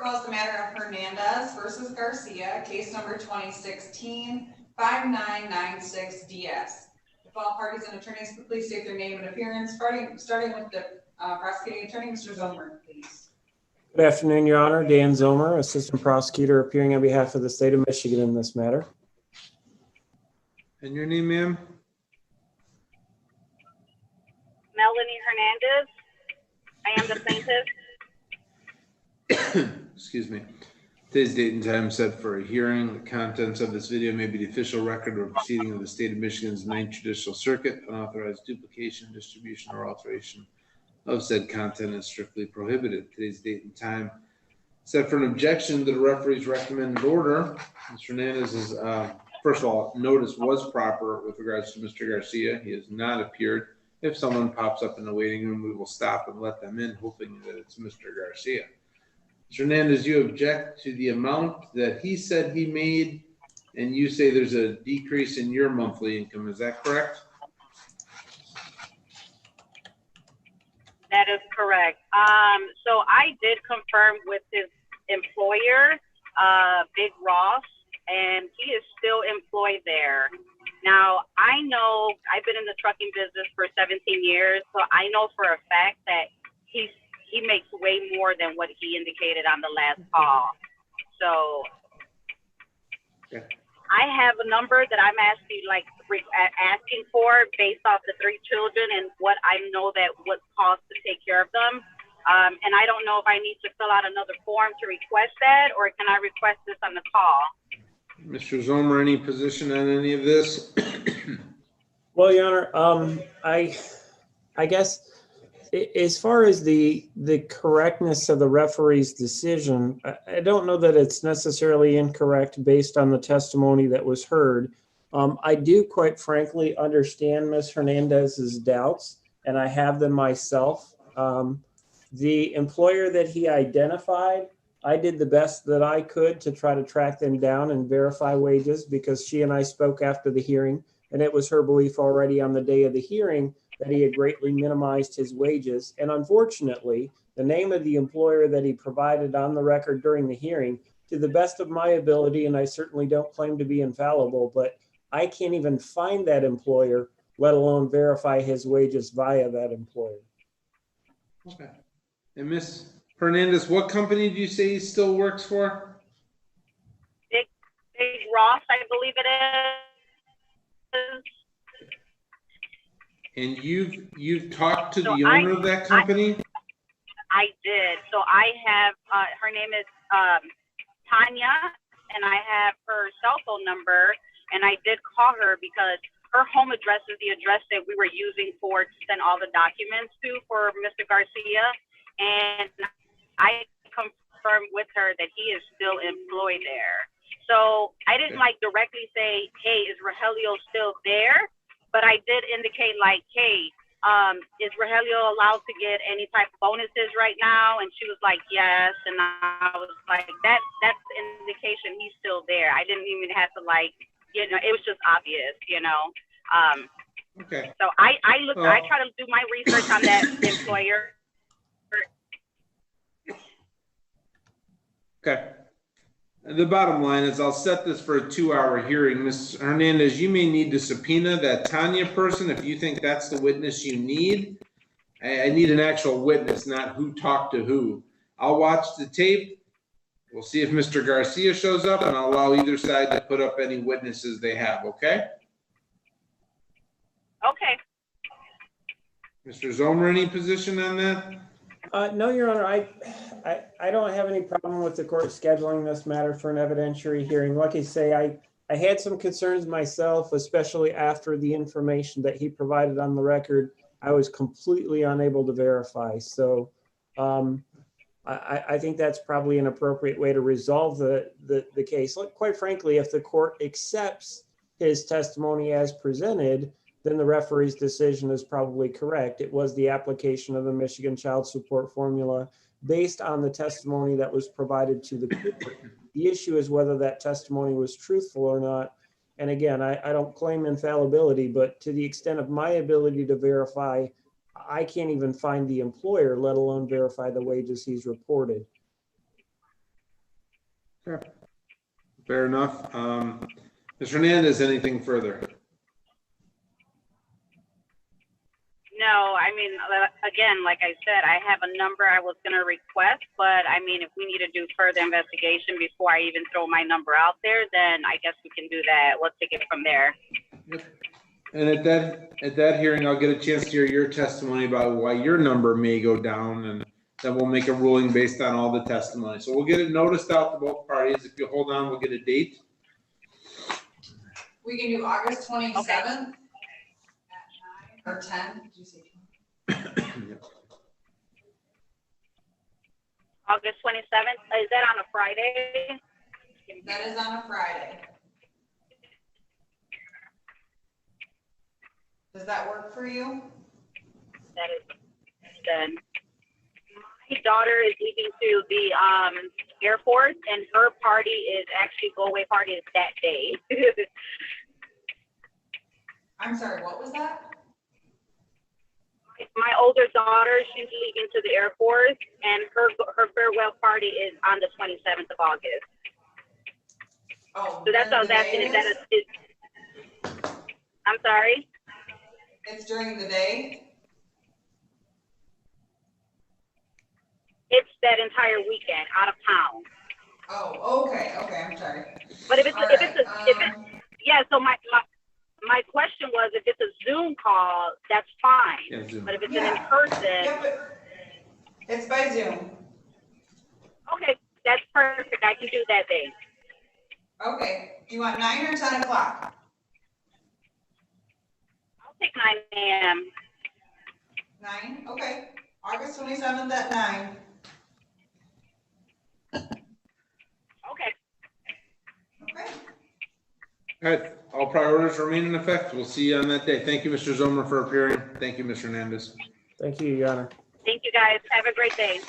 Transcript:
calls the matter of Hernandez versus Garcia, case number 2016-5996DS. If all parties and attorneys could please state their name and appearance, starting with the prosecuting attorney, Mr. Zomer, please. Good afternoon, Your Honor. Dan Zomer, Assistant Prosecutor, appearing on behalf of the state of Michigan in this matter. And your name, ma'am? Melanie Hernandez. I am the plaintiff. Excuse me. Today's date and time set for a hearing. The contents of this video may be the official record or proceeding of the state of Michigan's 9th Judicial Circuit. Unauthorized duplication, distribution, or alteration of said content is strictly prohibited. Today's date and time set for an objection to the referee's recommended order. Mr. Hernandez's, first of all, notice was proper with regards to Mr. Garcia. He has not appeared. If someone pops up in the waiting room, we will stop and let them in, hoping that it's Mr. Garcia. Mr. Hernandez, you object to the amount that he said he made, and you say there's a decrease in your monthly income. Is that correct? That is correct. So I did confirm with his employer, Big Ross, and he is still employed there. Now, I know I've been in the trucking business for 17 years, so I know for a fact that he makes way more than what he indicated on the last call. So Okay. I have a number that I'm asking for based off the 3 children and what I know that what costs to take care of them. And I don't know if I need to fill out another form to request that, or can I request this on the call? Mr. Zomer, any position on any of this? Well, Your Honor, I guess as far as the correctness of the referee's decision, I don't know that it's necessarily incorrect based on the testimony that was heard. I do, quite frankly, understand Ms. Hernandez's doubts, and I have them myself. The employer that he identified, I did the best that I could to try to track them down and verify wages, because she and I spoke after the hearing, and it was her belief already on the day of the hearing that he had greatly minimized his wages. And unfortunately, the name of the employer that he provided on the record during the hearing, to the best of my ability, and I certainly don't claim to be infallible, but I can't even find that employer, let alone verify his wages via that employer. Okay. And Ms. Hernandez, what company do you say he still works for? Big Ross, I believe it is. And you've talked to the owner of that company? I did. So I have, her name is Tanya, and I have her cell phone number, and I did call her because her home address is the address that we were using to send all the documents to for Mr. Garcia. And I confirmed with her that he is still employed there. So I didn't directly say, hey, is Rogelio still there? But I did indicate hey, is Rogelio allowed to get any type of bonuses right now? And she was like, yes. And I was like, that's the indication he's still there. I didn't even have to it was just obvious, Okay. So I try to do my research on that employer. Okay. The bottom line is I'll set this for a 2-hour hearing. Ms. Hernandez, you may need to subpoena that Tanya person if you think that's the witness you need. I need an actual witness, not who talked to who. I'll watch the tape. We'll see if Mr. Garcia shows up, and I'll allow either side to put up any witnesses they have, okay? Okay. Mr. Zomer, any position on that? No, Your Honor, I don't have any problem with the court scheduling this matter for an evidentiary hearing. Like I say, I had some concerns myself, especially after the information that he provided on the record, I was completely unable to verify. So I think that's probably an appropriate way to resolve the case. Quite frankly, if the court accepts his testimony as presented, then the referee's decision is probably correct. It was the application of the Michigan Child Support Formula based on the testimony that was provided to the court. The issue is whether that testimony was truthful or not. And again, I don't claim infallibility, but to the extent of my ability to verify, I can't even find the employer, let alone verify the wages he's reported. Fair enough. Ms. Hernandez, anything further? No, I mean, again, like I said, I have a number I was going to request, but I mean, if we need to do further investigation before I even throw my number out there, then I guess we can do that. Let's take it from there. Yep. And at that hearing, I'll get a chance to hear your testimony about why your number may go down, and then we'll make a ruling based on all the testimony. So we'll get it noticed out to both parties. If you hold on, we'll get a date. We can do August 27th at 9 or 10. Did you say 10? August 27th, is that on a Friday? That is on a Friday. Does that work for you? That is done. My daughter is leaving to the Air Force, and her party is actually go-away party is that day. I'm sorry, what was that? My older daughter, she's leaving to the Air Force, and her farewell party is on the 27th of August. Oh, So that's what I was asking. Is that I'm sorry? It's during the day? It's that entire weekend out of town. Oh, okay, I'm sorry. But yeah, so my question was, if it's a Zoom call, that's fine. Yeah, Zoom. But if it's an in-person, Yeah, but it's by Zoom. okay, that's perfect. I can do that day. Okay, do you want 9 or 10 o'clock? I'll take 9 a.m. 9, okay. August 27th at 9. Okay. Okay. All right, all priorities remain in effect. We'll see you on that day. Thank you, Mr. Zomer, for appearing. Thank you, Ms. Hernandez. Thank you, Your Honor. Thank you, guys. Have a great day.